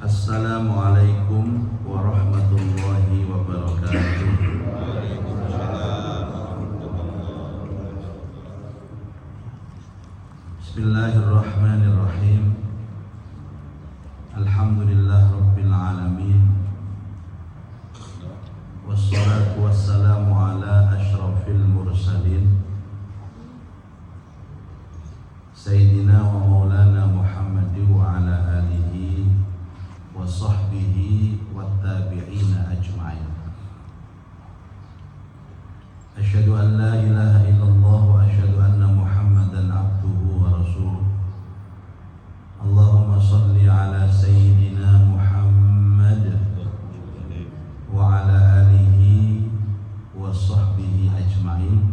Assalamualaikum warahmatullahi wabarakatuh. Bismillahirrahmanirrahim. Alhamdulillah rabbil alamin. Wassalatu wassalamu ala asyrafil mursalin Sayyidina wa maulana Muhammadin wa ala alihi wa sahbihi wa tabi'ina ajma'in. Asyhadu an la ilaha illallah wa asyhadu anna Muhammadan abduhu wa rasuluh. Allahumma salli ala Sayyidina Muhammad wa ala alihi wa sahbihi ajma'in.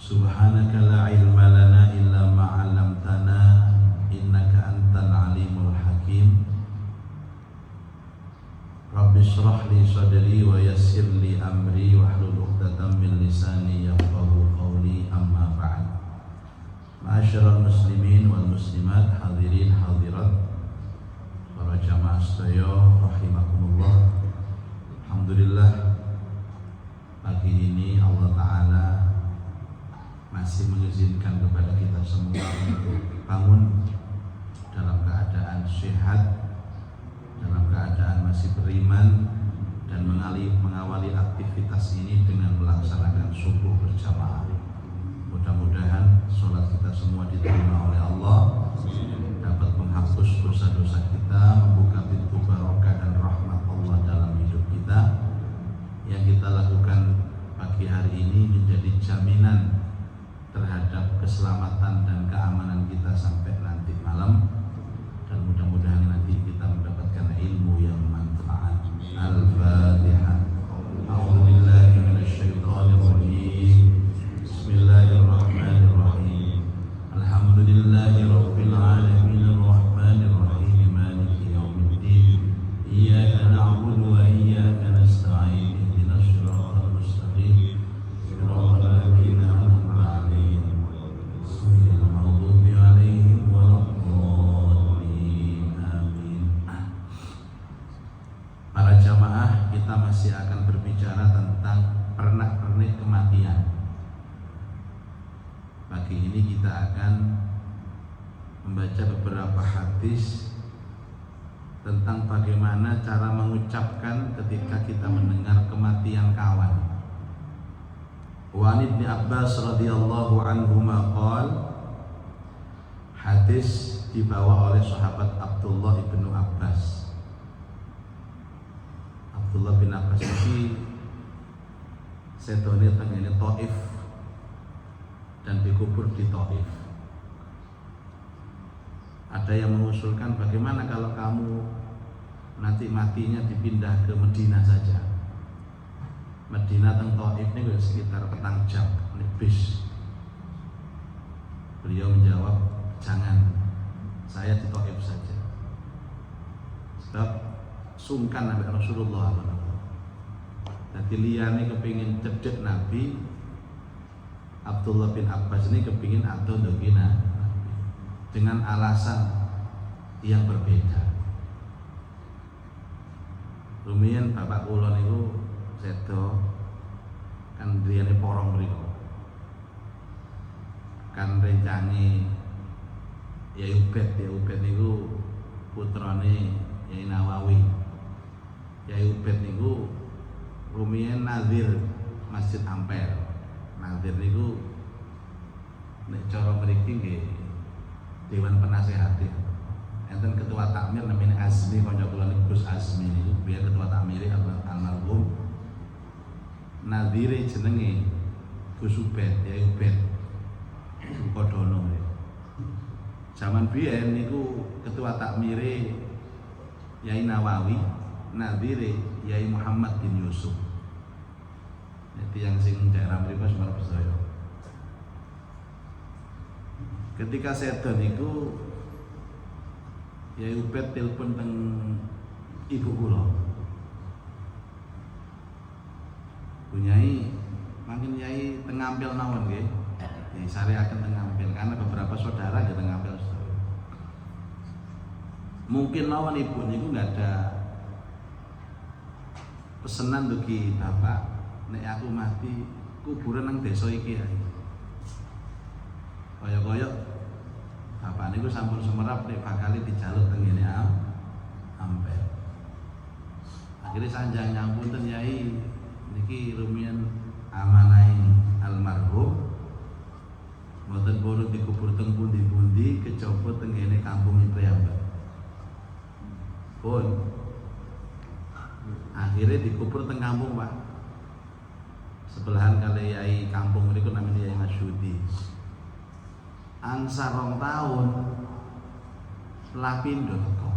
Subhanaka la ilma lana illa ma 'allamtana innaka antal alimul hakim. Rabbi shrah li sadri wa yassir li amri wahlul 'uqdatam min lisani yafqahu qawli, amma ba'd. Ma'asyiral muslimin wal muslimat, hadirin hadirat, para jamaah sedaya rahimakumullah. Alhamdulillah, pagi ini Allah Ta'ala masih mengizinkan kepada kita semua untuk bangun dalam keadaan sehat, dalam keadaan masih beriman, dan mengawali aktivitas ini dengan melaksanakan subuh berjamaah. Mudah-mudahan sholat kita semua diterima oleh Allah, dapat menghapus dosa-dosa kita, membuka pintu barokah dan rahmat Allah dalam hidup kita. Yang kita lakukan pagi hari ini menjadi jaminan terhadap keselamatan dan keamanan kita sampai nanti malam, dan mudah-mudahan nanti kita mendapatkan ilmu yang manfaat. Al-Fatihah. A'udzubillahi minasyaitonir rajim. Bismillahirrahmanirrahim. Alhamdulillahirabbil alamin arrahmanir rahim maliki yaumiddin. Iyyaka na'budu wa iyyaka nasta'in. Ihdinas siratal mustaqim. Shiratal ladzina an'amta 'alaihim ghairil maghdubi 'alaihim waladdallin. Amin. Para jamaah, kita masih akan berbicara tentang pernak-pernik kematian. Pagi ini kita akan membaca beberapa hadis tentang bagaimana cara mengucapkan ketika kita mendengar kematian kawan. Wa Ibnu Abbas radhiyallahu anhuma qala, hadis dibawa oleh sahabat Abdullah ibnu Abbas. Abdullah bin Abbas ini sedone tengene Taif dan dikubur di Taif. Ada yang mengusulkan, bagaimana kalau kamu nanti matinya dipindah ke Medina saja. Medina teng Taif ini sekitar petang jam naik bis. Beliau menjawab, jangan, saya di Taif saja. Sebab sungkan Nabi Rasulullah. Jadi liyane kepingin cedek Nabi, Abdullah bin Abbas ini kepingin atau dogina dengan alasan yang berbeda. Lumayan bapak kula niku sedo kan riyane porong mriku. Kan rencange Yai Ubed niku putrane Yai Nawawi. Yai Ubed niku rumiyin nazir Masjid Ampel. Nazir niku nek cara mriki nggih Dewan Penasehat. Enten ketua takmir namanya Azmi, kanca kula niku Gus Azmi niku biar ketua takmir almarhum. Nazire jenenge Gus Ubed, Yai Ubed Sukodono. Zaman biyen niku ketua takmire Yai Nawawi, nazire Yai Muhammad bin Yusuf. Jadi yang sing daerah mriku Semarang Besaya. Ketika sedo niku Yai Ubed telepon teng ibu kula. Bu Nyai, mangkin Yai teng ngampil mawon nggih. Yai sareaken teng ngampil karena beberapa saudara ya teng ngampil. Mungkin lawan ibu niku nggak ada pesenan dugi bapak, nek aku mati kuburan nang desa iki ae. Kaya-kaya bapak niku sampun semerap nek bakal dijaluk teng ngene ampel. Akhirnya sanjang nyampunten Yai niki rumiyin amanai almarhum mboten purun dikubur teng pundi-pundi kejaba teng ngene kampung piyambak. Pun akhirnya dikubur teng kampung Pak. Sebelahan kali Yai kampung mriku namanya Yai Masyudi. Angsa 2 tahun lapindo teko.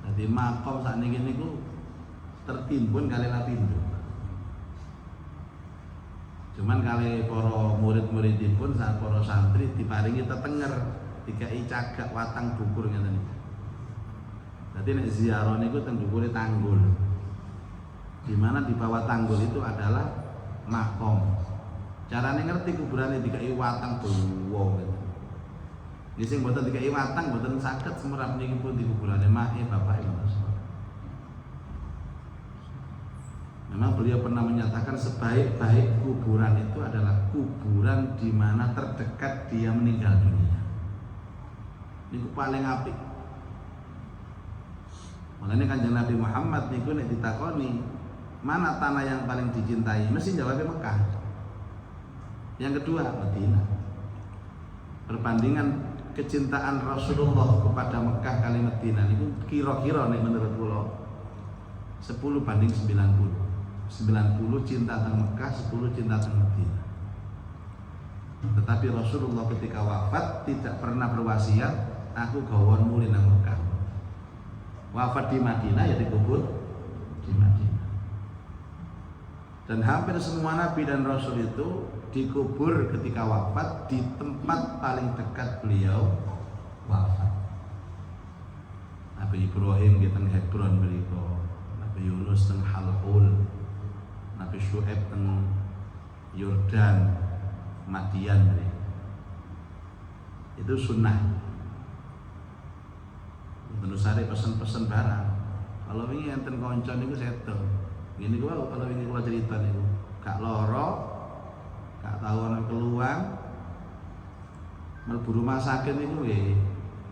Dadi makom sakniki niku tertimbun kali lapindo. Cuman kali para murid-muridipun saat para santri diparingi tetenger, dikai cagak watang dukur ngeten niku. Dadi nek ziarah niku teng dukure tanggul. Di mana di bawah tanggul itu adalah makom. Carane ngerti kuburane dikai watang dawa gitu. Nggih sing mboten dikai watang mboten saged semerap niki pun di kuburane mae bapak Mas. Memang beliau pernah menyatakan sebaik-baik kuburan itu adalah kuburan di mana terdekat dia meninggal dunia. Niku paling apik. Makanya Kanjeng Nabi Muhammad niku nek ditakoni mana tanah yang paling dicintai, mesti jawabnya Mekah. Yang kedua Madinah. Perbandingan kecintaan Rasulullah kepada Mekah kali Madinah niku kira-kira nek menurut kula 10 banding 90. 90 cinta teng Mekah, 10 cinta teng Madinah. Tetapi Rasulullah ketika wafat tidak pernah berwasiat aku gawon muli nang Mekah. Wafat di Madinah ya dikubur di Madinah. Dan hampir semua nabi dan rasul itu dikubur ketika wafat di tempat paling dekat beliau wafat. Nabi Ibrahim di teng Hebron mriku, Nabi Yunus teng Halhul, Nabi Syuaib teng Yordan, Madian mriku. Itu sunnah. Tenusari pesen-pesen barang. Kalau wingi enten kanca niku sedo. Ngene ku kalau wingi kula cerita niku, gak lara, gak tau ana keluhan. Mlebu rumah sakit niku nggih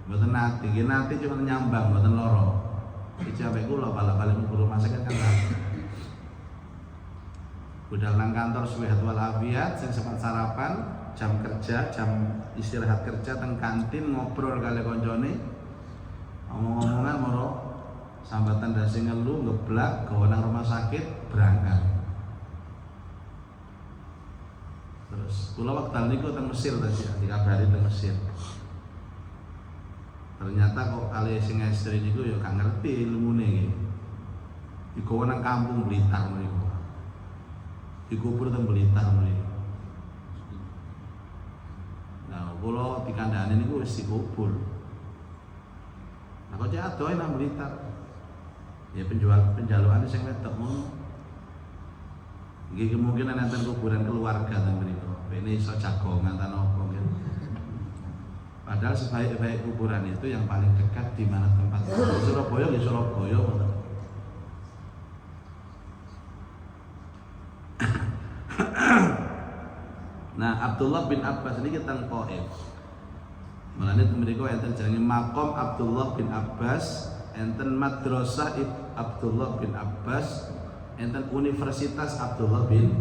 mboten nate, nggih nate cuma nyambang mboten lara. Iki ambek kula bala-bali mlebu rumah sakit kan nate. Budal nang kantor sehat walafiat sing sempat sarapan, jam kerja, jam istirahat kerja teng kantin ngobrol kali koncone. Omong-omongan moro sambatan dasi ngelu ngeblak gawa nang rumah sakit berangkat. Terus kula wekdal niku teng Mesir tadi dikabari teng Mesir. Ternyata kok kali sing estri niku ya gak ngerti ilmune iki. Digawa nang kampung Blitar mriku. Dikubur teng Blitar mriku. Nah, kula dikandhani niku wis dikubur. Aku cek adoh nang Blitar. Ya penjalukan sing wedok ngono. Iki kemungkinan enten kuburan keluarga teng mriku. Bene iso jagongan ta napa gitu. Padahal sebaik-baik kuburan itu yang paling dekat di mana tempat. Surabaya nggih Surabaya. Nah, Abdullah bin Abbas ini teng Taif. Mulane mriku enten jenenge Makom Abdullah bin Abbas, enten Madrasah Abdullah bin Abbas, enten Universitas Abdullah bin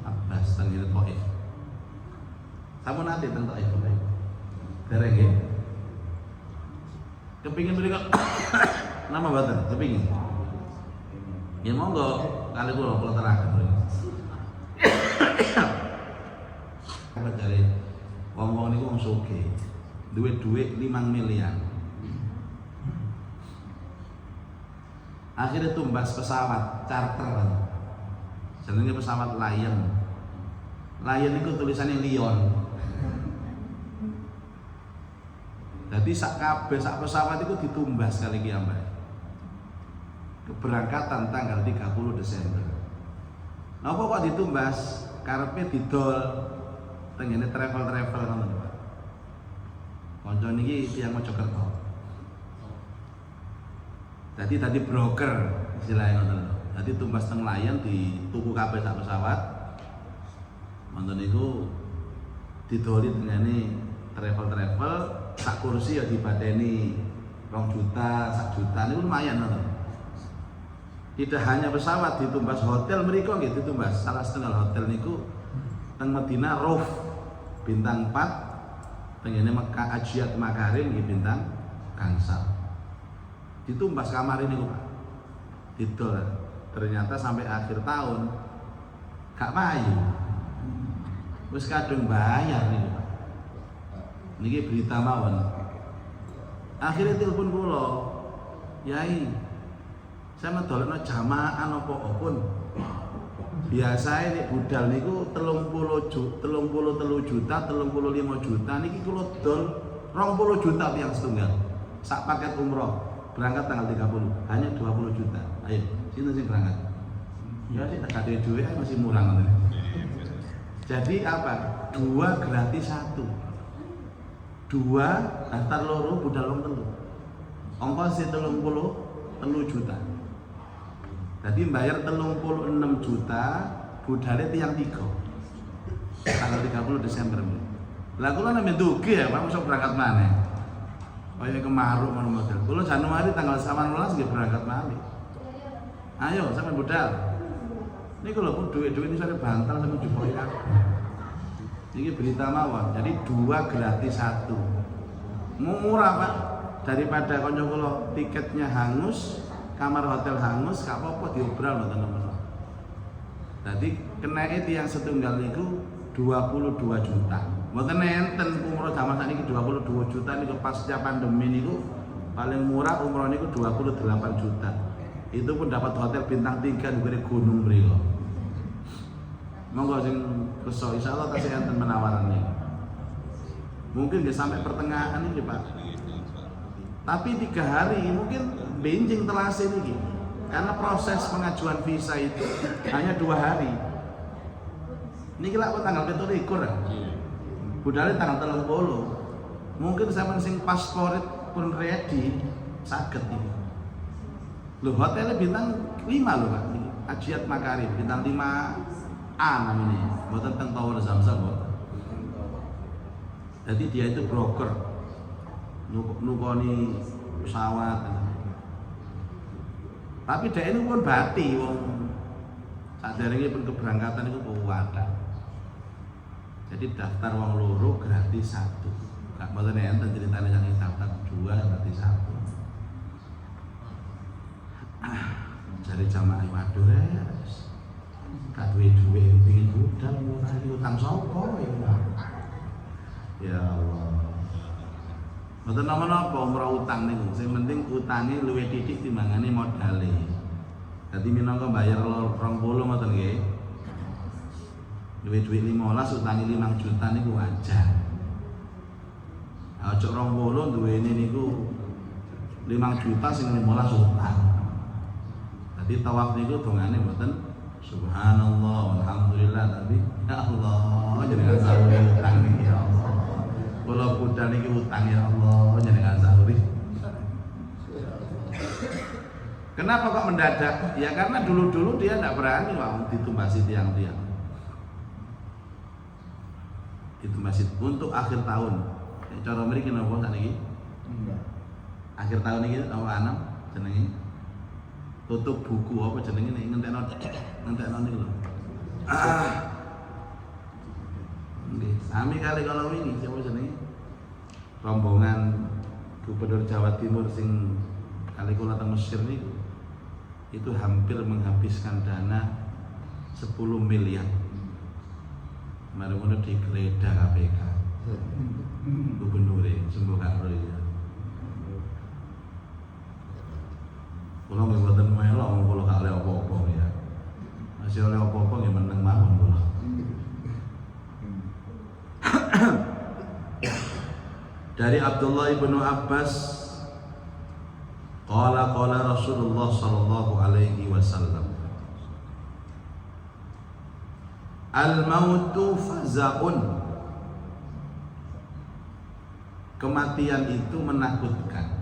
Abbas teng Taif. Sampun ate teng Taif. Dereng nggih. Kepingin mriku nama mboten, kepingin. Ya monggo kali kula terakhir mriku. Apa jare wong-wong niku wong sugih. Duit 5 miliar. Akhirnya tumbas pesawat charter. Jenenge pesawat Lion. Lion itu tulisannya Lion. Jadi sak pesawat itu ditumbas kali iki ambek. Keberangkatan tanggal 30 Desember. Napa kok ditumbas? Karepe didol tengene travel ngono. Kanca niki tiyang Mojokerto. Tadi broker istilahnya ngoten lho. Dadi tumbas teng layan dituku kabeh sak pesawat. Wonten niku didoli dengane travel sak kursi ya dipateni 2 juta, 1 juta niku lumayan ngoten. Tidak hanya pesawat ditumbas, hotel mriko nggih ditumbas. Salah setengah hotel niku teng Madinah Rauf bintang 4, tengene Mekah Ajiat Makarim nggih bintang gangsal. Ditumbas kamar ini Pak. Didol. Ternyata sampai akhir tahun gak payu. Wis kadung bayar niku Pak. Niki berita mawon. Akhirnya telepon kula, "Yai, saya medolekno jamaah napa pun. Biasae nek budal niku 33 juta, 35 juta niki kula dol 20 juta tiyang setunggal. Sak paket umroh berangkat tanggal 30 hanya 20 juta. Ayo, sinten sing berangkat? Ya sih tak ada duit masih murah ngoten. Jadi apa? 2 gratis 1. 2 daftar loro budal wong 3. Ongkos 33 juta. Jadi bayar 36 juta budale tiyang 3. Tanggal 30 Desember. Lah kula nek ndugi ya Pak mosok berangkat maneh. Kaya kemaruk ngono model. Kula Januari tanggal 18 nggih berangkat malih. Ayo sampean budal. Niku lho pun duit-duit ini sare bantal sampe jupoi kabeh. Ini berita mawon. Jadi 2 gratis 1. Murah Pak. Daripada kanca kula tiketnya hangus, kamar hotel hangus, gak apa-apa diobral mboten napa. Dadi keneke tiyang setunggal niku 22 juta. Mboten enten umroh zaman sakniki 22 juta niku pasca pandemi niku paling murah umroh niku 28 juta. Itu pun dapat hotel bintang 3 di gunung mriku. Monggo sing kersa insyaallah tasih enten menawaran niku. Mungkin nggih sampai pertengahan ini Pak. Tapi 3 hari mungkin benjing telase niki. Karena proses pengajuan visa itu hanya 2 hari. Niki lak tanggal 27 ya. Budale tanggal 30. Mungkin sampean sing paspor pun ready saged iki. Lho hotelnya bintang 5 lho Pak. Ajiat Makarim bintang 5A namanya. Mboten teng Tower Zamzam kok. Jadi dia itu broker. Nukoni pesawat. Tapi dia ini pun bati wong saderenge pun keberangkatan itu kuwata. Jadi daftar wong loro gratis 1. Gak mboten enten ceritane yang daftar 2 gratis 1. Jare jamaah waduh res. Gak duwe-duwe pengin budal murah iki utang sapa ya Allah. Mboten napa-napa umroh utang niku, sing penting utange luwih titik timbangane modale. Dadi minangka bayar 20 ngoten nggih. Duwe duit 15 utangi 5 juta niku wajar. Aja 20 duwene niku 5 juta sing 15 utang. Dadi tawaf niku dongane mboten subhanallah walhamdulillah tapi ya Allah jenengan sahuri utang niki ya Allah. Kula budal niki utang ya Allah jenengan sahuri. Kenapa kok mendadak? Ya karena dulu-dulu dia tidak berani mau ditumbasi tiang-tiang. Ditumbasi untuk akhir tahun. Cara mriki napa sakniki? Akhir tahun iki apa anam jenenge? Tutup buku apa jenenge nek ngentekno niku lho. Nggih, sami kali kalau wingi siapa jenenge? Rombongan Gubernur Jawa Timur sing kali kula teng Mesir niku itu hampir menghabiskan dana 10 miliar. Mari ngono digeledah KPK. Gubernur sembuh karo ya. Kula nggih mboten melok kula gak oleh apa-apa ya. Masih oleh apa-apa nggih meneng mawon kula. Dari Abdullah ibnu Abbas qala Rasulullah sallallahu alaihi wasallam al-mautu fazaun. Kematian itu menakutkan.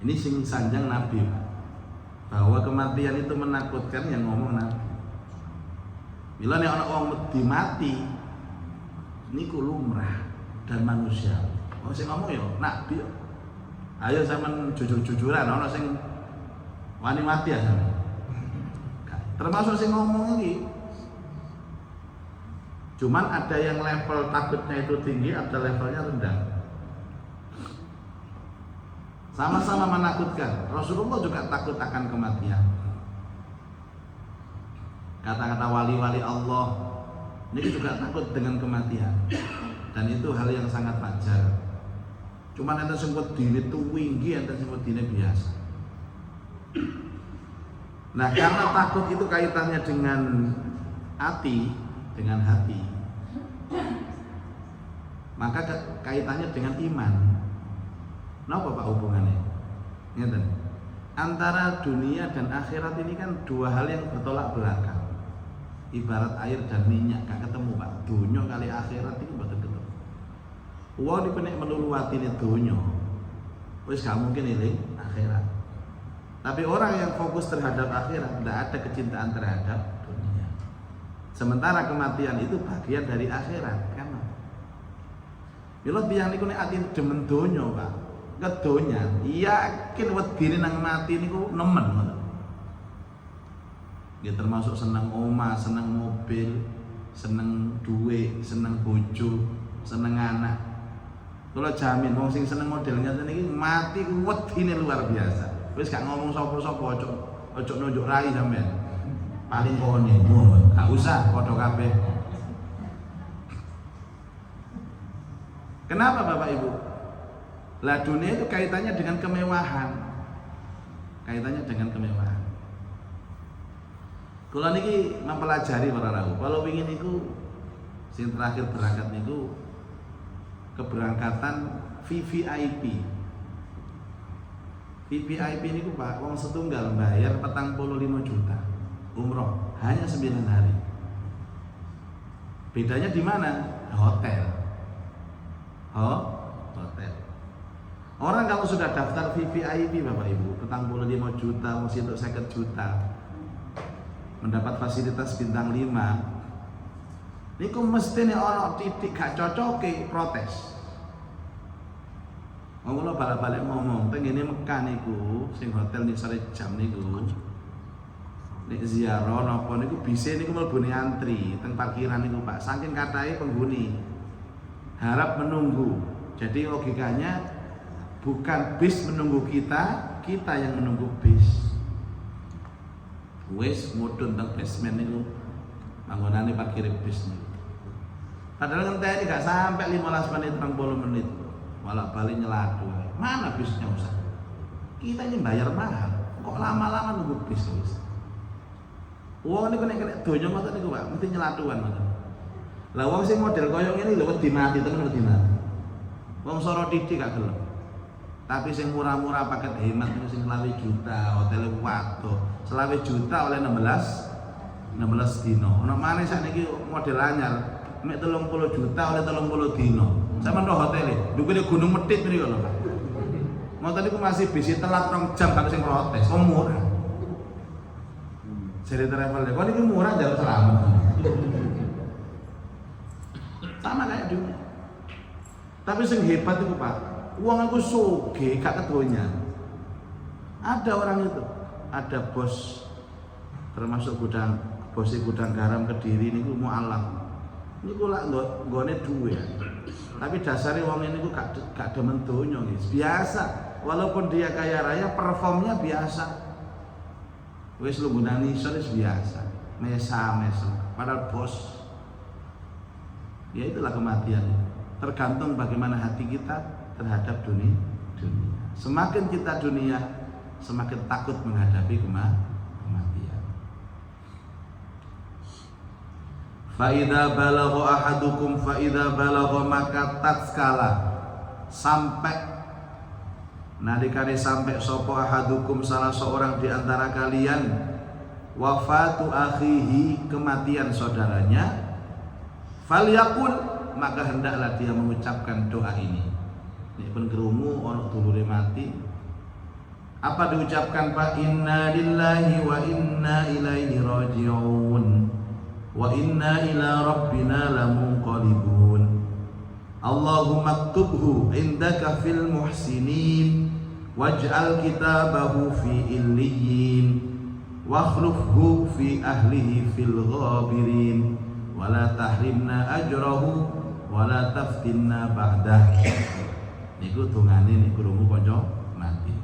Ini sing sanjang Nabi, bahwa kematian itu menakutkan yang ngomong Nabi. Bila nek ana wong wedi mati niku lumrah dan manusia. Wong sing ngomong ya Nabi. Ayo sampean jujur-jujuran ana sing wani mati ya sampean. Termasuk sing ngomong iki. Cuman ada yang level takutnya itu tinggi, ada levelnya rendah. Sama-sama menakutkan. Rasulullah juga takut akan kematian. Kata-kata wali-wali Allah ini juga takut dengan kematian. Dan itu hal yang sangat wajar. Cuman enten sing wedine tuwinggi, enten sing wedine biasa. Nah, karena takut itu kaitannya dengan hati, maka kaitannya dengan iman. Napa Pak hubungannya? Ngeten. Antara dunia dan akhirat ini kan dua hal yang bertolak belakang. Ibarat air dan minyak gak ketemu Pak. Dunia kali akhirat itu mboten ketemu. Wong niku nek melulu atine dunia, wis gak mungkin eling akhirat. Tapi orang yang fokus terhadap akhirat tidak ada kecintaan terhadap dunia. Sementara kematian itu bagian dari akhirat, kan? Bila tiyang niku nek atine demen donya, Pak, kedonya, yakin wedine nang mati niku nemen ngoten. Ya termasuk seneng omah, seneng mobil, seneng duit, seneng bojo, seneng anak. Kalau jamin wong sing seneng model ngeten iki mati ku wedine luar biasa. Wis gak ngomong sapa-sapa, ojo nunjuk rai sampean. Paling kone, gak usah padha kabeh. Kenapa Bapak Ibu? Lah dunia itu kaitannya dengan kemewahan. Kula niki mempelajari para rawuh. Kalau pengin niku sing terakhir berangkat niku keberangkatan VVIP. VVIP niku Pak, wong setunggal bayar 45 juta. Umroh hanya 9 hari. Bedanya di mana? Hotel. Hotel. Orang kalau sudah daftar VVIP Bapak Ibu, 45 juta, mesti untuk 50 juta, mendapat fasilitas bintang 5. Niku mesti nek ana titik gak cocoke protes. Wong kula balik-balik ngomong, teng ngene Mekah niku, sing hotel ning sore jam niku. Nek ziarah napa niku bise niku mlebune antri teng parkiran niku Pak, saking kathahe penghuni. Harap menunggu. Jadi logikanya bukan bis menunggu kita, kita yang menunggu bis. Wes mudhun teng basement niku panggonane parkir bis niku. Padahal ngenteni gak sampai 15 menit 30 menit. Malah balik nyeladu. Mana bisnya Ustaz? Kita ini bayar mahal. Kok lama-lama nunggu bis Ustaz? Wong niku nek kena donya ngoten niku Pak, mesti nyeladuan ngoten. Lah wong sing model koyo ngene lho wedi mati temen wedi mati. Wong soro titik gak gelem. Tapi sing murah-murah paket hemat niku sing 20 juta, hotel waduh. 20 juta oleh 16 dino. Ono maneh sakniki model anyar, mek 30 juta oleh 30 dino. Sampeyan ro hotele, dukune Gunung Medhit mriko lho, Pak. Ngoten niku masih bisi telat 2 jam karo sing protes. Oh murah. Jadi travel kok niki murah jalur selamat. Sama kayak dunia. Tapi sing hebat itu Pak, uang aku soge gak kedonya. Ada orang itu, ada bos termasuk gudang garam Kediri niku mualaf. Niku lak nggone duwe. Tapi dasare wong ini gak demen donya guys. Biasa, walaupun dia kaya raya performnya biasa. Wis lunggunan isor wis biasa. Mesa. Padahal bos. Ya itulah kematian. Tergantung bagaimana hati kita terhadap dunia. Semakin kita dunia, semakin takut menghadapi kematian. Fa'idha balagha ahadukum fa'idha balagha maka tatkala sampai nalikane sampai sapa ahadukum salah seorang di antara kalian wafatu akhihi kematian saudaranya falyaqul maka hendaklah dia mengucapkan doa ini. Nek pun krungu ana dulure mati Apa diucapkan Pak? Inna lillahi wa inna ilaihi raji'un wa inna ila rabbina lamunqalibun. Allahumma aktubhu indaka fil muhsinin waj'al kitabahu fi illiyin wakhlufhu fi ahlihi fil ghabirin wala tahrimna ajrahu wala taftinna ba'dah. Niku dongane niku krungu kanca mati.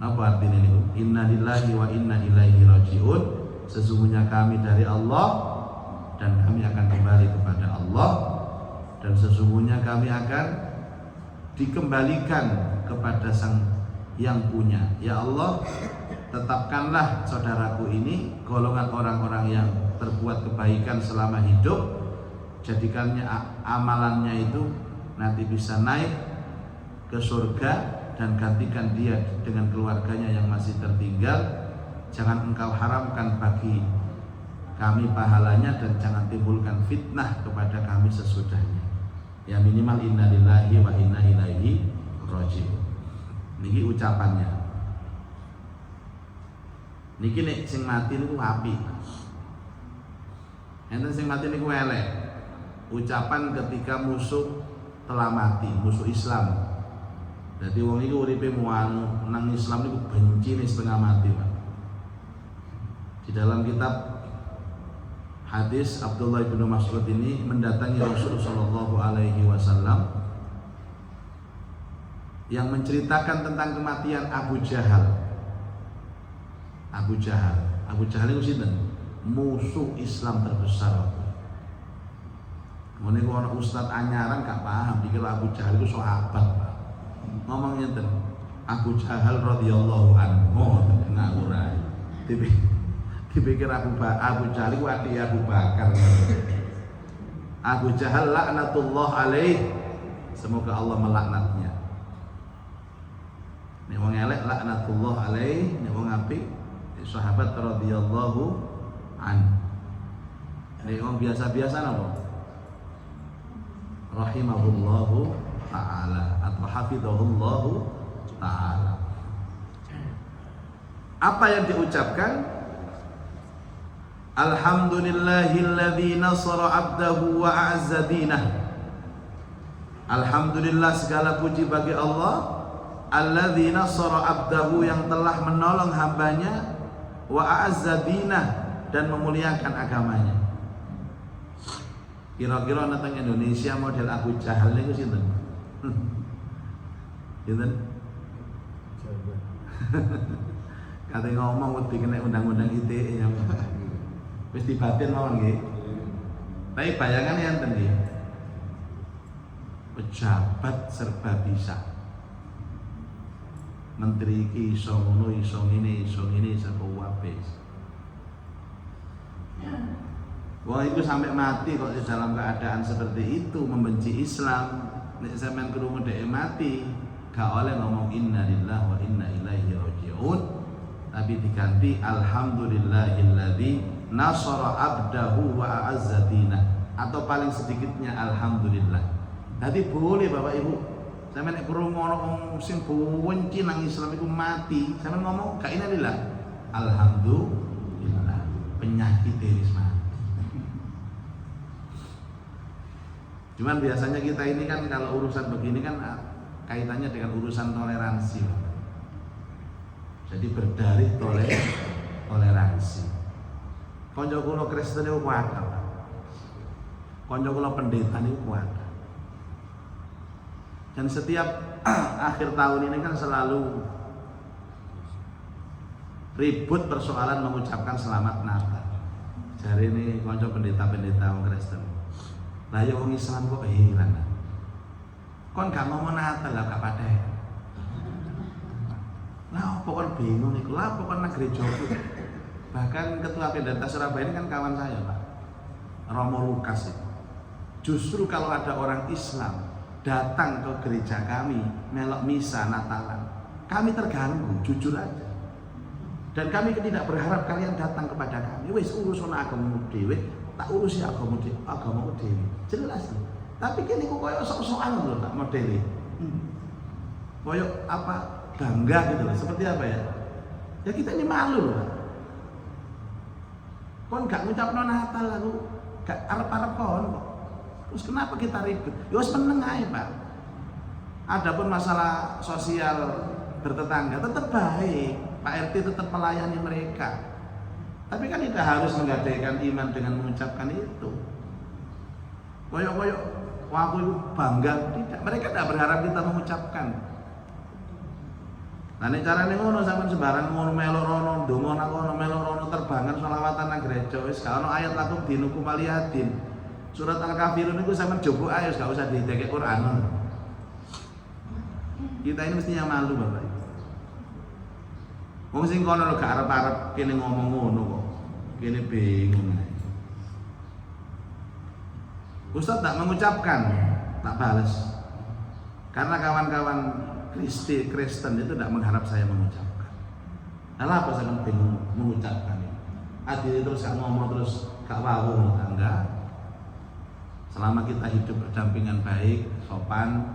Napa artine niku? Inna lillahi wa inna ilaihi raji'un. Sesungguhnya kami dari Allah dan kami akan kembali kepada Allah, dan sesungguhnya kami akan dikembalikan kepada Sang yang punya. Ya Allah, tetapkanlah saudaraku ini golongan orang-orang yang berbuat kebaikan selama hidup, jadikannya amalannya itu nanti bisa naik ke surga, dan gantikan dia dengan keluarganya yang masih tertinggal. Jangan engkau haramkan bagi kami pahalanya, dan jangan timbulkan fitnah kepada kami sesudahnya. Ya minimal inna lillahi wa inna ilaihi raji'un. Niki ucapannya. Niki nek sing mati niku apik. Enten sing mati niku elek. Ucapan ketika musuh telah mati, musuh Islam. Jadi wong iki uripe muanu nang Islam niku benci nih setengah mati, Pak. Di dalam kitab hadis Abdullah bin Mas'ud ini mendatangi Rasulullah Shallallahu Alaihi Wasallam yang menceritakan tentang kematian Abu Jahal. Abu Jahal itu sinten? Musuh Islam terbesar. Mene kok ana ustaz anyaran gak paham, pikir Abu Jahal itu sahabat, Pak. Ngomong ngeten, Abu Jahal radhiyallahu anhu ngawurai. Dipikir Abu Jahal itu adik Abu Bakar. Abu Jahal laknatullah alaih, semoga Allah melaknatnya. Nek wong elek laknatullah alaih, nek wong apik sahabat radhiyallahu an. Nek wong biasa-biasa napa? Rahimahullahu ta'ala atau hafidhahullahu ta'ala. Apa yang diucapkan? Alhamdulillahilladzi nasara 'abdahu wa a'azza dinah. Alhamdulillah, segala puji bagi Allah, alladzi nasara 'abdahu, yang telah menolong hambanya, wa a'azza dinah, dan memuliakan agamanya. Kira-kira nang Indonesia model Abu Jahal niku sinten? Sinten? Kate ngomong wedi kena undang-undang ITE yang wis dibatin mawon nggih. Tapi bayangan enten nggih. Pejabat serba bisa. Menteri iki iso ngono, iso ngene, iso wapes. Wah, itu sampai mati kok di dalam keadaan seperti itu, membenci Islam. Nek sampean krungu dhek mati, gak oleh ngomong inna lillahi wa inna ilaihi raji'un, tapi diganti alhamdulillahilladzi nasara 'abdahu wa a'azza dinah, atau paling sedikitnya alhamdulillah. Jadi boleh Bapak Ibu, sampean nek krungu ana wong sing benci nang Islam iku mati, sampean ngomong gak inna lillahi, alhamdulillah, penyakit wis mati. Cuman biasanya kita ini kan kalau urusan begini kan kaitannya dengan urusan toleransi. Jadi berdalih toleransi. Konco kula Kristen niku kuat. Konco kula pendeta niku kuat. Dan setiap akhir tahun ini kan selalu ribut persoalan mengucapkan selamat Natal. Jari ini konco pendeta-pendeta wong Kristen. Lah ya wong Islam kok hilang. Kon gak ngomong Natal lah gak padha. Lah apa kon bingung niku? Lah apa kon nang gerejaku? Bahkan ketua pendeta Surabaya ini kan kawan saya, Pak. Romo Lukas itu. Justru kalau ada orang Islam datang ke gereja kami melok misa Natalan, kami terganggu, jujur aja. Dan kami tidak berharap kalian datang kepada kami. Wis urusan agamamu dhewe, tak urusi agamamu dhewe. Jelas loh. Tapi kene kok koyo sok-sokan lho tak modele. Koyo apa bangga gitu loh. Seperti apa ya? Ya kita ini malu loh. Kon gak ngucapno Natal aku, gak arep-arep kon kok. Terus kenapa kita ribet? Ya wis meneng ae, Pak. Adapun masalah sosial bertetangga tetap baik. Pak RT tetap melayani mereka. Tapi kan tidak harus menggadaikan iman dengan mengucapkan itu. Koyok-koyok, wah aku itu bangga. Tidak, mereka tidak berharap kita mengucapkan. Nah ini caranya ngono sampean sembarang ngono melok rono, ndonga nang kono melok rono terbangan selawatan nang gereja wis gak ono ayat lakum dinukum waliyadin. Surat Al-Kafirun itu sampean jobok ae gak usah didekek Quran. Kita ini mestinya malu Bapak. Wong sing kono lho gak arep-arep kene ngomong ngono kok. Kene bingung. Ustaz tak mengucapkan, tak balas. Karena kawan-kawan Kristen itu tidak mengharap saya mengucapkan. Kenapa saya bingung mengucapkan ini? Adil terus gak ngomong terus gak wawung enggak. Selama kita hidup berdampingan baik, sopan,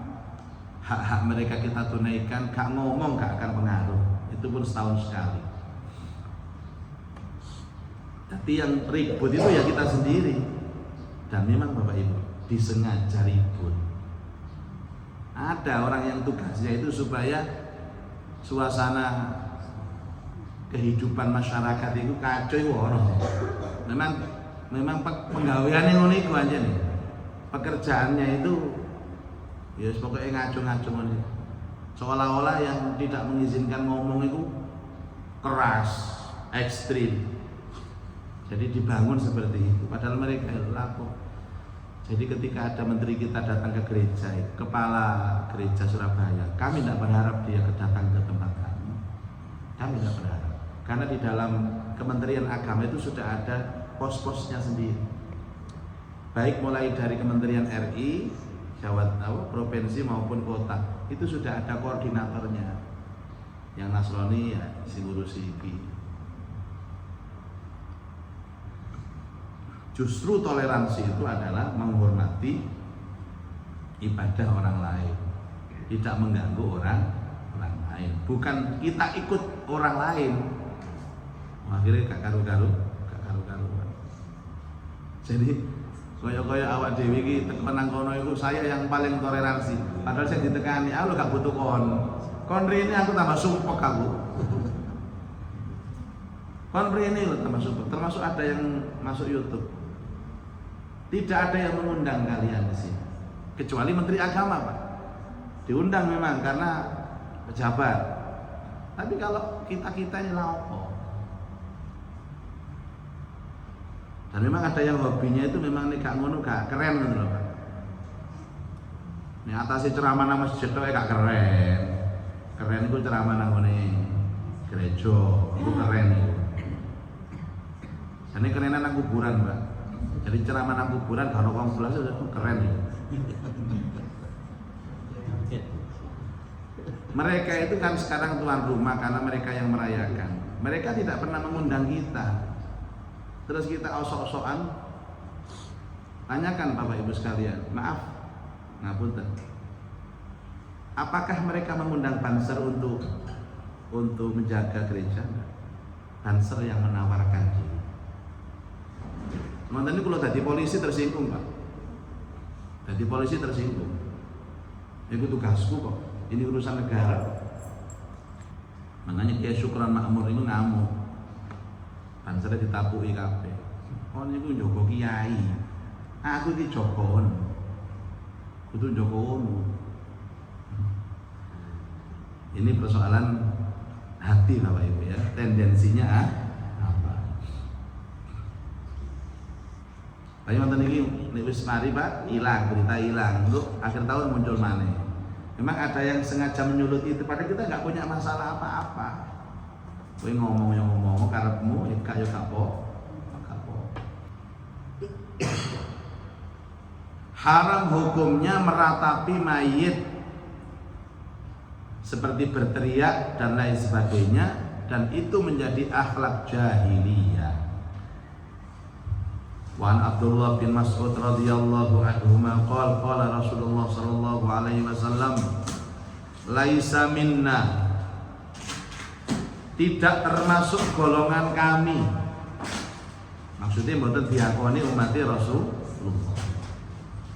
hak-hak mereka kita tunaikan, gak ngomong gak akan pengaruh. Itu pun setahun sekali. Tapi yang ribut itu ya kita sendiri. Dan memang Bapak Ibu disengaja ribut. Ada orang yang tugasnya itu supaya suasana kehidupan masyarakat itu kacau orang. Memang penggaweannya ngono iku aja nih. Pekerjaannya itu ya pokoknya ngaco-ngaco nih. Seolah-olah yang tidak mengizinkan ngomong itu keras, ekstrim. Jadi dibangun seperti itu. Padahal mereka itu lapor. Jadi ketika ada menteri kita datang ke gereja, kepala gereja Surabaya, kami tidak berharap dia datang ke tempat kami. Kami tidak berharap. Karena di dalam Kementerian Agama itu sudah ada pos-posnya sendiri. Baik mulai dari Kementerian RI, Jawa provinsi maupun kota, itu sudah ada koordinatornya. Yang Nasrani ya si ngurusi iki. Justru toleransi itu adalah menghormati ibadah orang lain, tidak mengganggu orang lain. Bukan kita ikut orang lain. Akhirnya gak karu-karu. Jadi koyo-koyo awak dewi iki menang kono iku saya yang paling toleransi. Padahal saya ditekani, "Ah lu gak butuh kon. Kon rene aku tambah sumpek aku." Kon rene lu tambah sumpek. Termasuk ada yang masuk YouTube. Tidak ada yang mengundang kalian di sini, kecuali Menteri Agama, Pak. Diundang memang karena pejabat. Tapi kalau kita ini laopo. Dan memang ada yang hobinya itu memang nih gak ngono, gak keren gitu loh, Pak. Nih atasi ceramah nang masjid tok gak keren. Keren itu ceramah nang ngene gereja, itu keren itu. Ini kerenan nang kuburan, Pak. Jadi ceramah nang kuburan kalau wong pulas itu keren ya. Mereka itu kan sekarang tuan rumah karena mereka yang merayakan. Mereka tidak pernah mengundang kita. Terus kita osok-osokan. Tanyakan Bapak Ibu sekalian, maaf, ngapunten. Apakah mereka mengundang Banser untuk menjaga gereja? Banser yang menawarkan diri. Mantan ini kalau jadi polisi tersinggung, Pak. Jadi polisi tersinggung. Itu tugasku kok. Ini urusan negara. Makanya Kiai Syukran Makmur itu ngamuk. Bansernya ditapuki kabeh. Oh niku njogo kiai. Aku iki jogon. Kudu njogo ngono. Ini persoalan hati Bapak Ibu ya. Tendensinya tapi mantan ini wis mari Pak, hilang, berita hilang. Untuk akhir tahun muncul maneh. Memang ada yang sengaja menyulut itu, padahal kita nggak punya masalah apa-apa. Kowe ngomong yang ngomong karepmu, ya gak yo kapo. Haram hukumnya meratapi mayit seperti berteriak dan lain sebagainya, dan itu menjadi akhlak jahiliyah. Wa an Abdullah bin Mas'ud radhiyallahu anhu qala Rasulullah sallallahu alaihi wasallam laisa minna tidak termasuk golongan kami. Maksudnya mboten diakoni umat Rasulullah.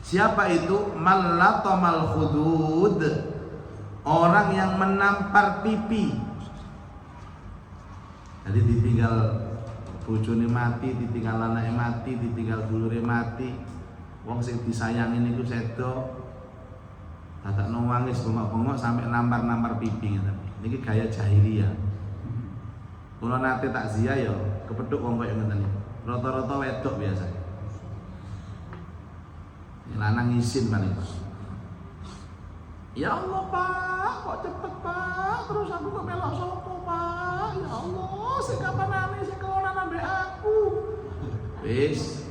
Siapa itu? Mallatamal khudud, orang yang menampar pipi. Jadi ditinggal bojone mati, ditinggal anake mati, ditinggal dulure mati. Wong sing disayangi niku sedo dadakno nangis bengok-bengok sampai nampar-nampar pipi ngeten. Niki gaya jahiliyah. Kula nate takziah ya kepethuk wong kaya ngeten iki. Rata-rata wedok biasa. Lanang izin paling. Ya Allah Pak, kok cepet Pak? Terus aku kok melok sopo Pak? Ya Allah, sing kapanane sing kelonan ambek aku. Wis.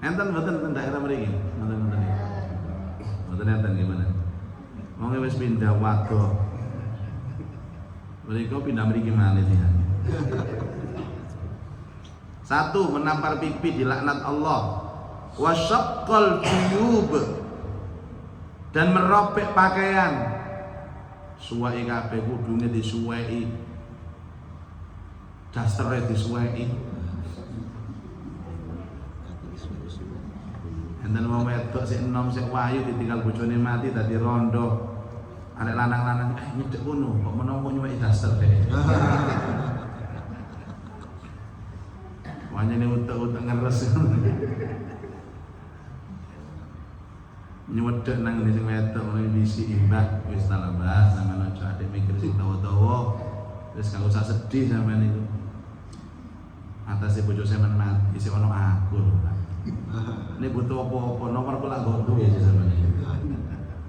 Enten mboten daerah mriki, mboten iki. Mboten enten gimana? Wong wis pindah wadoh. Mereka pindah mriki malih ya. Satu, menampar pipi dilaknat Allah. Wasyaqqal juyub, dan merobek pakaian. Suwai kabeh kudune disuwai, dastere disuwai. Enten wong wedok sik enom sik wayu ditinggal bojone mati dadi rondo. Arek lanang-lanang nyedek kono kok menawa nyuwai daster deh. Wanyane utek-utek ngeres. Nyuwedek nang sing wedok ngene bisi imbah wis talabah sampeyan aja ade mikir sing dawa-dawa. Wis gak usah sedih sampeyan iku. Atase bojo sampeyan mati isih ono aku lho, Pak. Ini butuh apa-apa nomor kula nggo ya sampeyan.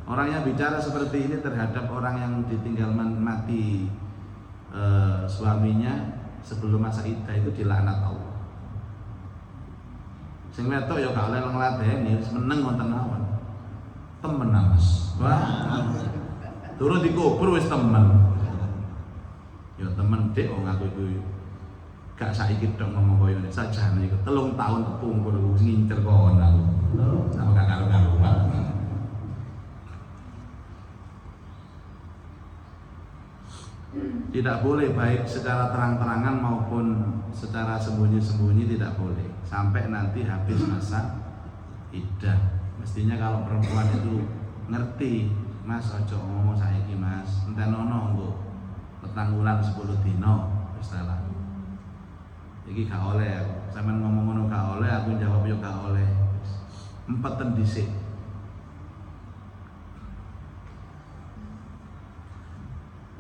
Orang yang bicara seperti ini terhadap orang yang ditinggal mati suaminya sebelum masa iddah itu dilaknat Allah. Sing wedok ya gak oleh ngladeni, wis meneng wonten mawon. Temen Mas. Wah. Turun dikubur wis temen. Ya temen Dik wong aku iku gak saiki tok ngomong koyo ngene sajane iku 3 tahun kepungkur wis ngincer kon aku. Sama gak karo-karuan. Tidak boleh baik secara terang-terangan maupun secara sembunyi-sembunyi, tidak boleh sampai nanti habis masa iddah. Mestinya kalau perempuan itu ngerti, Mas ojo ngomong saiki Mas, entenono nggo petang wulan 10 dino wis salah. Iki gak oleh, sampean ngomong ngono gak oleh, aku jawab yo gak oleh. Empeten dhisik.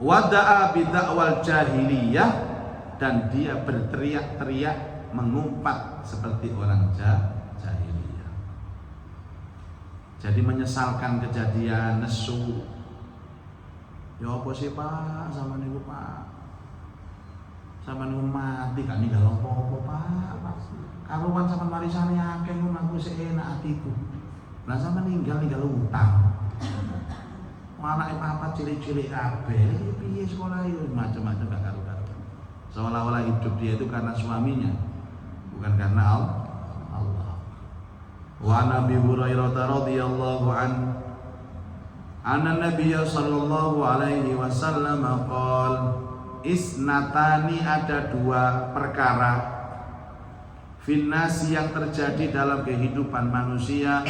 Wada'a bidakwal jahiliyah, dan dia berteriak-teriak mengumpat seperti orang jahiliyah. Jadi menyesalkan kejadian nesu. Ya apa sih Pak, sama niku Pak? Sama niku mati gak ninggal apa-apa Pak. Karuan sama warisane akeh ngono aku sik enak atiku. Lah sama ninggal utang. Anake papat cilik-cilik kabeh, piye sekolah itu macam-macam gak karu-karu. Seolah-olah hidup dia itu karena suaminya, bukan karena Allah. Wa Nabi Hurairah radhiyallahu an anna Nabiy sallallahu alaihi wasallam qala isnatani, ada 2 perkara finnasi yang terjadi dalam kehidupan manusia,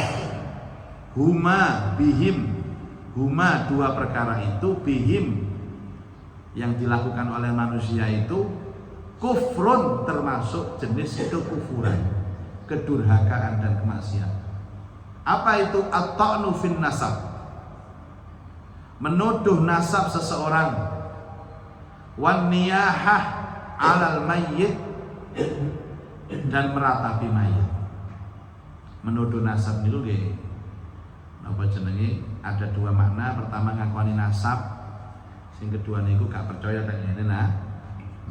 huma bihim, huma 2 perkara itu, bihim yang dilakukan oleh manusia itu, kufrun termasuk jenis kekufuran, kedurhakaan dan kemaksiatan. Apa itu? At-ta'nu fin nasab, menuduh nasab seseorang, wan niyahah 'alal mayyit, dan meratapi mayit. Menuduh nasab niku nggih napa jenenge, ada 2 makna. Pertama ngakoni nasab, sing kedua niku gak percaya kan ini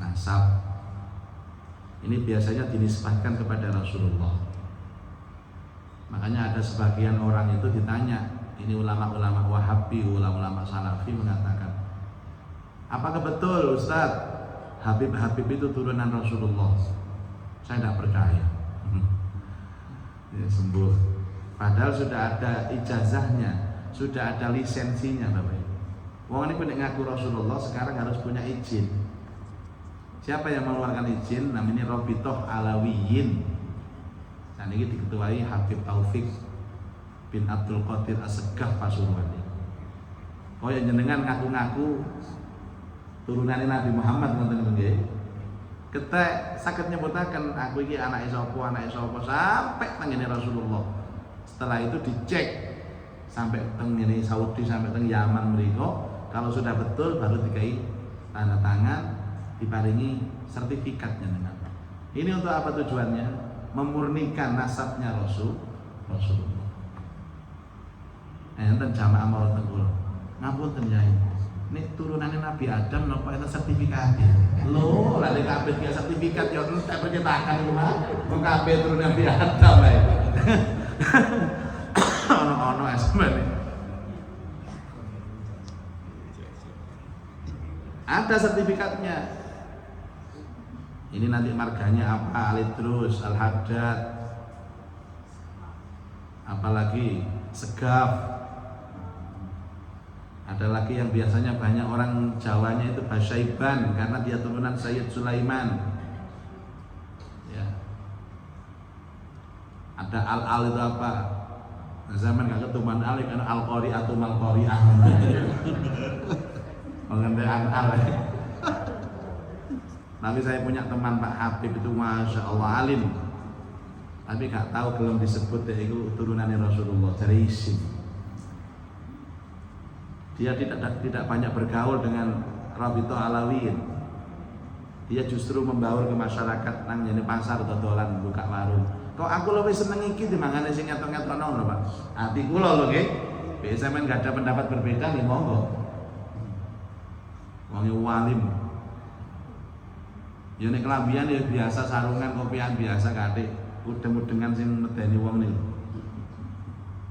nasab. Ini biasanya dinisbahkan kepada Rasulullah. Makanya ada sebagian orang itu ditanya, ini ulama-ulama Wahabi, ulama-ulama Salafi mengatakan, apakah betul Ustaz Habib itu turunan Rasulullah? Saya tidak percaya. Ya, sembuh. Padahal sudah ada ijazahnya, sudah ada lisensinya Bapak Ibu. Wong ini punya ngaku Rasulullah sekarang harus punya izin. Siapa yang mengeluarkan izin? Namanya Rabithah Alawiyin. Nah ini diketuai Habib Taufik bin Abdul Qadir As-Segaf Pasuruan. Oh yang jenengan ngaku-ngaku turunane Nabi Muhammad ngoten nggih. Ketek saged nyebutaken aku iki anake sapa sampai tengene Rasulullah. Setelah itu dicek sampai tengene Saudi sampai teng Yaman mriku. Kalau sudah betul baru dikai tanda tangan, diparingi sertifikatnya dengan. Ini untuk apa tujuannya? Memurnikan nasabnya Rasulullah. Enten jamaah mau tengkul. Ngapunten Yai. Nek turunannya Nabi Adam napa itu sertifikat. Lho, lha nek kabeh dia sertifikat ya entek percetakan iku mah. Wong kabeh turun Nabi Adam ae. Ono asmane. Ada sertifikatnya. Ini nanti marganya apa? Al-Idrus, Al-Haddad, apalagi Segaf. Ada lagi yang biasanya banyak orang Jawanya itu Basyaiban karena dia turunan Sayyid Sulaiman. Ya. Ada Al-Al itu apa? Zaman gak ketuman Al karena Al-Qari atau Mal-Qari'ah. Pengendalian al. Tapi saya punya teman Pak Habib itu Masya Allah alim. Tapi gak tahu belum disebut ya itu turunannya Rasulullah dari isim. Dia tidak banyak bergaul dengan Rabithah Alawiyin. Dia justru membaur ke masyarakat nang jane pasar dodolan buka warung. Kok aku lebih seneng iki dimangane sing ngetok-ngetokno lho Pak. Ati kula lho nggih. Biasa men gak ada pendapat berbeda nih monggo. Wong walim. Ya nek kelambian ya biasa sarungan kopian biasa kathik, udeng-udengan sing medeni wong niku.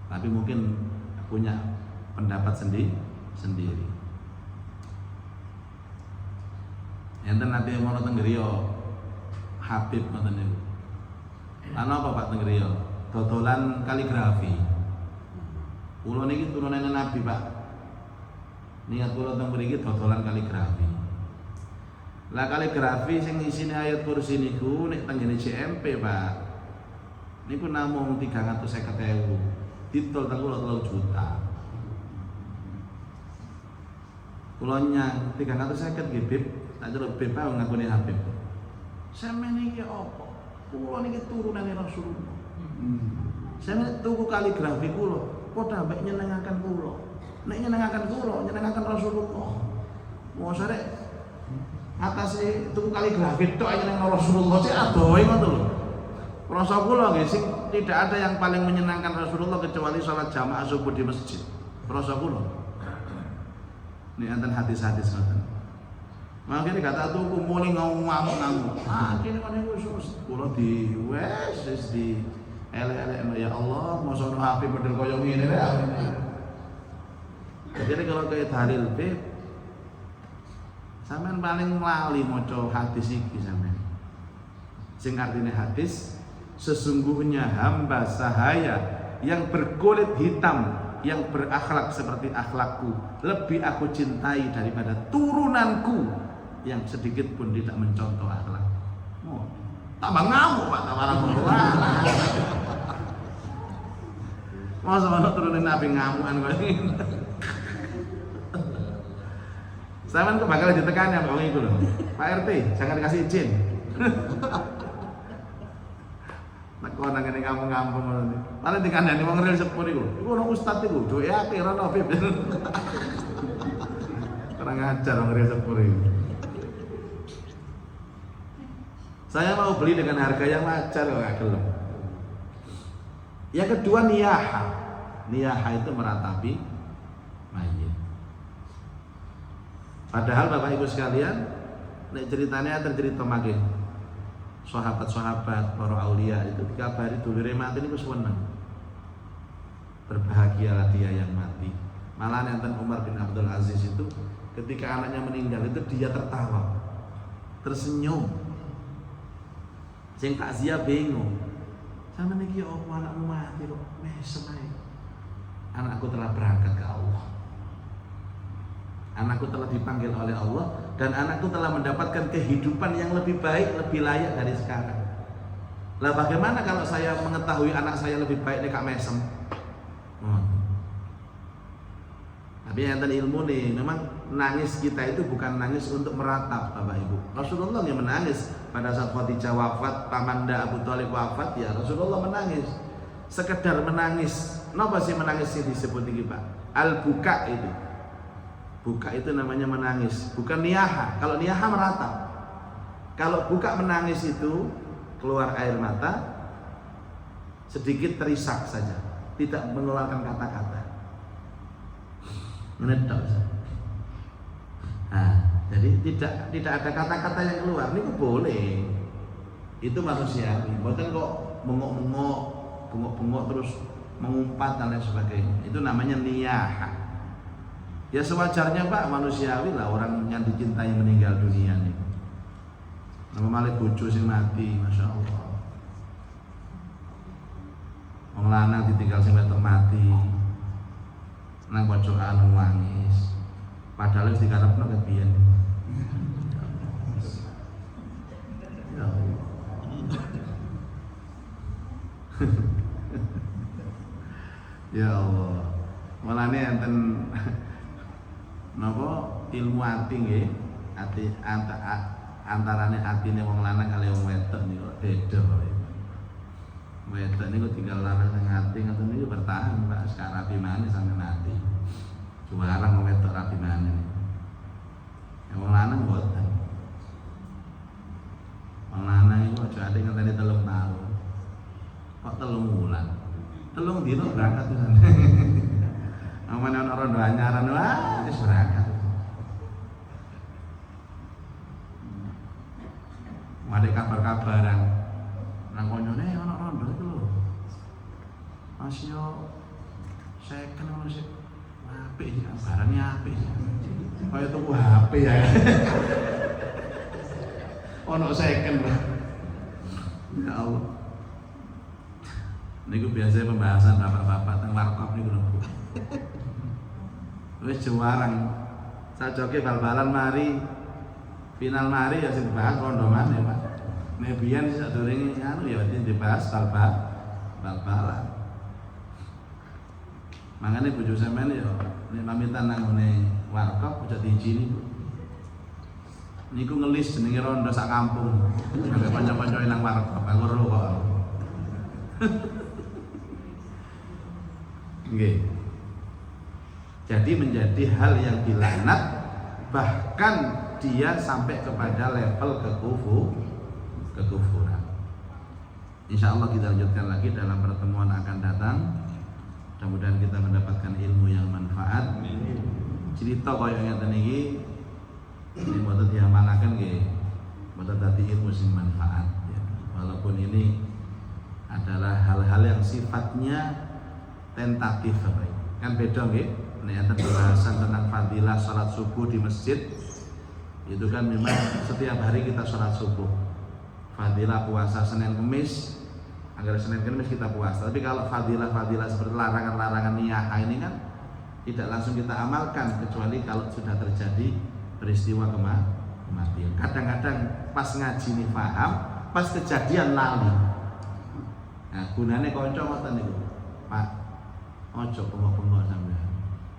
Tapi mungkin punya pendapat sendiri. Enten nanti mau teng griya Habib ngoten niku. Lan apa Pak teng griya? Dodolan kaligrafi. Kula niki turunane Nabi, Pak. Niat kula teng mriki dodolan kaligrafi. Lah kaligrafi sing isine ayat kursi niku nek teng ngene CMP, Pak. Niku namung 350.000. Ditol teng kula 3 juta. Kula nyang 350 nggih, Bib. Tak celuk Bib wae ngakune Habib. Sampeyan iki apa? Kula niki turunane Rasulullah. Sampeyan tuku kaligrafi kula, padha mbek nyenengaken kula. Nek nyenengaken kula, nyenengaken Rasulullah. Mosok rek atase tuku kaligrafi tok nyenengaken Rasulullah sik adohe ngoten lho. Rasa kula nggih sing tidak ada yang paling menyenangkan Rasulullah kecuali salat jamaah subuh di masjid. Rasa kula. Ini enten hadis-hadis ngoten. Makane kata tuku muni ngamuk-ngamuk. Ah kene kene wis kula di wis di elek-elekno ya Allah, mosok ono HP model koyo ngene rek. Jadi kalau kayak dalil B, sampean paling lali maca hadis iki sampean. Sing artine hadis, sesungguhnya hamba sahaya yang berkulit hitam yang berakhlak seperti akhlakku lebih aku cintai daripada turunanku yang sedikit pun tidak mencontoh akhlak. Oh, tambah ngamuk Pak tawaran orang. Masa mana turunin Nabi ngamukan kok ini. Saya kan bakal ditekan ya Bang itu loh. Pak RT, jangan dikasih izin. Nek kok nang ngene kampung-kampung ngono. Paling dikandani wong real sepur iku. Iku ono ustaz iku, duwe akeh ora ono Bib. Kurang ajar wong real sepur iku. Saya mau beli dengan harga yang wajar kok gak gelem. Yang kedua niyaha. Niyaha itu meratapi mayit. Padahal Bapak Ibu sekalian, nek ceritanya tercerita makin sahabat-sahabat para aulia itu dikabari dulure mati niku seneng. Berbahagialah dia yang mati. Malah enten Umar bin Abdul Aziz itu ketika anaknya meninggal itu dia tertawa, tersenyum. Sing takziah bingung. Sama niki opo anakmu mati kok mesem ae. Anakku telah berangkat ke Allah. Anakku telah dipanggil oleh Allah dan anakku telah mendapatkan kehidupan yang lebih baik, lebih layak dari sekarang. Lah bagaimana kalau saya mengetahui anak saya lebih baik nih Kak Mesem? Tapi yang ilmu nih, memang nangis kita itu bukan nangis untuk meratap, Bapak Ibu. Rasulullah yang menangis pada saat Khadijah wafat, pamanda Abu Thalib wafat, ya Rasulullah menangis. Sekedar menangis. Napa sih menangis ini disebut ini Pak? Al-buka itu. Buka itu namanya menangis, bukan niyaha. Kalau niyaha meratap. Kalau buka menangis itu keluar air mata, sedikit terisak saja, tidak mengeluarkan kata-kata. Menedok. Nah, jadi tidak ada kata-kata yang keluar. Ini boleh. Itu manusiawi. Bukan kok bengok-bengok terus mengumpat dan lain sebagainya. Itu namanya niyaha. Ya sewajarnya Pak, manusiawi lah orang yang dicintai meninggal dunia nih. Nama malih bojo sing mati, masya Allah. Wong lanang ditinggal sing wedok mati. Nang pojokan nangis. Padahal wis dikarepno kebiyen. Ya Allah. Ya Allah. Mulane enten napa ilmu ati nggih, ati antarane atine wong lanang kali wong wedok niku beda. Wedok niku tinggal lanang sing ati ngoten niku bertahan Pak, sekarang rapi maneh sampe mati. Juwarang wong wedok rapi maneh. Ya wong lanang mboten. Wong lanang iku aja ati ngenteni 3 tahun. Kok 3 bulan. 3 dino berangkat tenan. Amane ana rondo anyaran wah wis berangkat. Made kabar-kabaran. Nang konyone ana rondo iku lho. Mas yo second ono sik apik iki barangnya apik. Kaya tuku HP ya. Ono second. Ya Allah. Niku biasa pembahasan bapak-bapak teng warkop niku lho. Wis juwarang. Sajoke bal-balan mari. Final mari ya sing dibahas rondo maneh, Pak. Nek biyen sadurunge anu ya dibahas bal-balan. Mangane bojo sampean ya nek pamitan nang ngene warkop aja diijini, Bu. Niku ngelis jenenge rondo sak kampung. Sampe kanca-kancane nang warkop aku ro kok. Nggih. Jadi menjadi hal yang dilaknat, bahkan dia sampai kepada level kekufuran. Insya Allah kita lanjutkan lagi dalam pertemuan akan datang. Mudah-mudahan kita mendapatkan ilmu yang manfaat. Cerita kaya ngeten iki ini mboten diamalaken nggih, mboten dadi ilmu sing manfaat ya. Walaupun ini adalah hal-hal yang sifatnya tentatif Bapak. Kan beda nggih, nek enten pembahasan tentang fadilah salat subuh di masjid. Itu kan memang setiap hari kita salat subuh. Fadilah puasa Senin Kamis, agar Senin Kamis kita puasa. Tapi kalau fadilah seperti larangan-larangan niyaha ini kan tidak langsung kita amalkan kecuali kalau sudah terjadi peristiwa kematian. Kadang-kadang pas ngaji ini paham, pas kejadian lali. Nah, gunane kanca ngoten niku. Pak, ojo bengok-bengok sampean.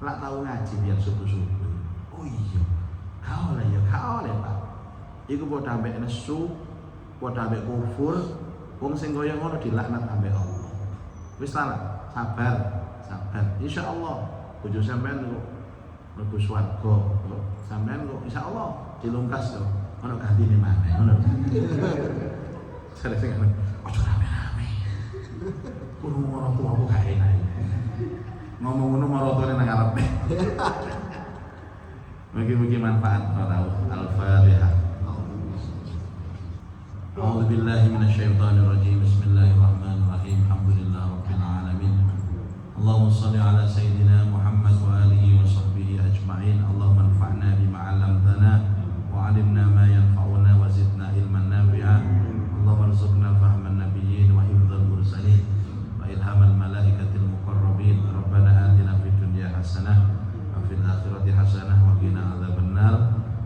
Lak tahu ngaji biar subuh-subuh. Oh iya. Kau lah ya, Pak. Iku padha ambek nesu, padha ambek kufur, wong sing kaya ngono dilaknat ambek Allah. Wis lah, sabar. Insyaallah bojo sampean kok mlebu swarga, sampean kok insyaallah dilungkas to. Ono gantine maneh, ngono. Jare sing ojo rame-rame. Kudu ora tuaku gak enak. Ngomong ngono marotone nang arepe. Mugi-mugi manfaat Al-Fatihah. A'udzu billahi minasyaitonir rajim. Bismillahirrahmanirrahim. Alhamdulillahirabbil alamin. Allahumma shalli ala sayidina Muhammad wa alihi wa sahbihi ajma'in. Allahumma anfa'na bima 'allamtana wa 'allimna ma yanfa'una wa zidna ilman nafi'a. Allahumma arzuqna fahman nabiyyin wa hifdzal mursalin wa ilhamal malaikatil muqarrabin. Rabbana atina fid dunya hasanah wa fil akhirati akhirati hasanah wa qina adzabannar.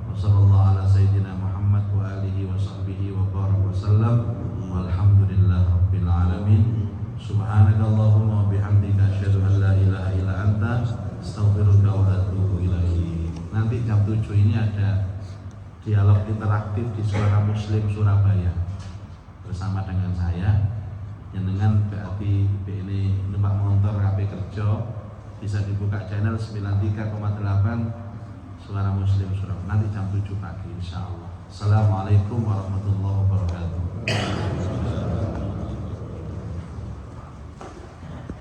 Wa sallallahu ala sayyidina Muhammad wa alihi wa sahbihi wa baraka wa sallam. Walhamdulillahi rabbil alamin. Subhanakallahumma wa bihamdika asyhadu an la ilaha illa anta astaghfiruka wa atubu ilaik. Nanti jam 7 ini ada dialog interaktif di Suara Muslim Surabaya bersama dengan saya. Jenengan berarti ini numpak motor kabeh kerja bisa dibuka channel 93,8 Suara Muslim Surabaya nanti jam 7 pagi insyaallah. Assalamualaikum warahmatullahi wabarakatuh.